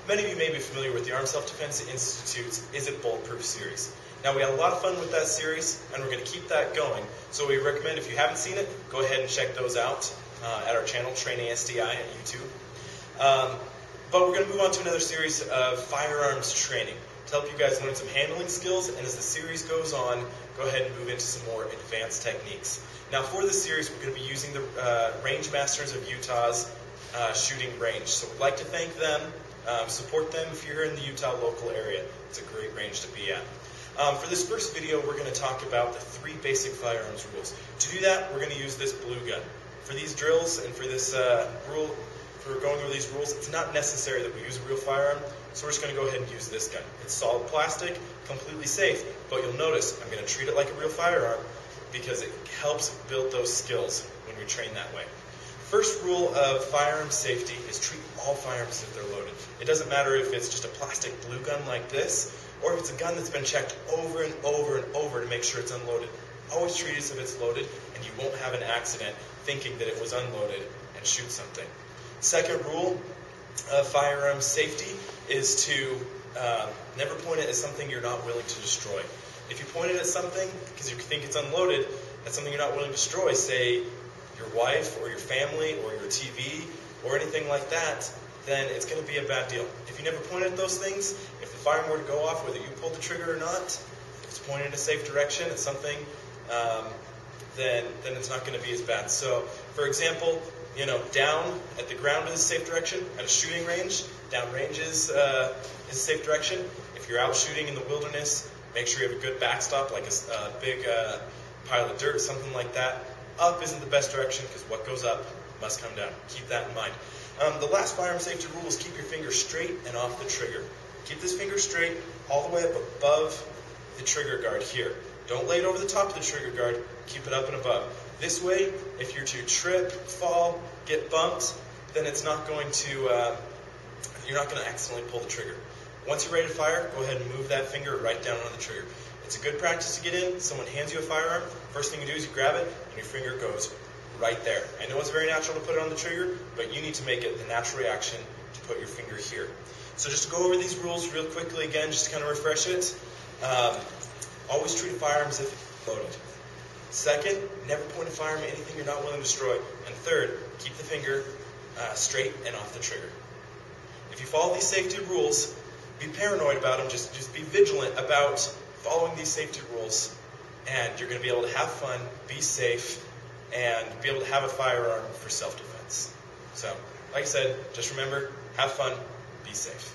Many of you may be familiar with the Armed Self-Defense Institute's Is It Bulletproof series. Now, we had a lot of fun with that series, and we're going to keep that going. So we recommend, if you haven't seen it, go ahead and check those out at our channel, Train ASDI at YouTube. But we're going to move on to another series of firearms training to help you guys learn some handling skills, and as the series goes on, go ahead and move into some more advanced techniques. Now, for this series, we're going to be using the Range Masters of Utah's shooting range. So we'd like to thank them, support them if you're in the Utah local area. It's a great range to be at. For this first video, we're going to talk about the 3 basic firearms rules. To do that, we're going to use this blue gun. For these drills and for this rule, for going over these rules, it's not necessary that we use a real firearm, so we're just going to go ahead and use this gun. It's solid plastic, completely safe, but you'll notice I'm going to treat it like a real firearm because it helps build those skills when we train that way. First rule of firearm safety is treat all firearms as if they're loaded. It doesn't matter if it's just a plastic blue gun like this, or if it's a gun that's been checked over and over and over to make sure it's unloaded. Always treat it as if it's loaded, and you won't have an accident thinking that it was unloaded and shoot something. Second rule of firearm safety is to never point it at something you're not willing to destroy. If you point it at something because you think it's unloaded, that's something you're not willing to destroy, say your wife or your family or your TV or anything like that, then it's going to be a bad deal. If you never point at those things, if the firearm were to go off, whether you pulled the trigger or not, if it's pointed in a safe direction at something, then it's not going to be as bad. So, for example, down at the ground is a safe direction. At a shooting range, down range is a safe direction. If you're out shooting in the wilderness, make sure you have a good backstop, like a big pile of dirt, something like that. Up isn't the best direction because what goes up must come down. Keep that in mind. The last firearm safety rule is keep your finger straight and off the trigger. Keep this finger straight all the way up above the trigger guard here. Don't lay it over the top of the trigger guard. Keep it up and above. This way, if you're to trip, fall, get bumped, then it's not going to, you're not going to accidentally pull the trigger. Once you're ready to fire, go ahead and move that finger right down on the trigger. It's a good practice to get in. Someone hands you a firearm, first thing you do is you grab it, and your finger goes right there. I know it's very natural to put it on the trigger, but you need to make it the natural reaction to put your finger here. So just to go over these rules real quickly again, just to kind of refresh it. Always treat a firearm as if it's loaded. Second, never point a firearm at anything you're not willing to destroy. And third, keep the finger straight and off the trigger. If you follow these safety rules, be paranoid about them, just be vigilant about following these safety rules, and you're going to be able to have fun, be safe, and be able to have a firearm for self-defense. So, like I said, just remember, have fun, be safe.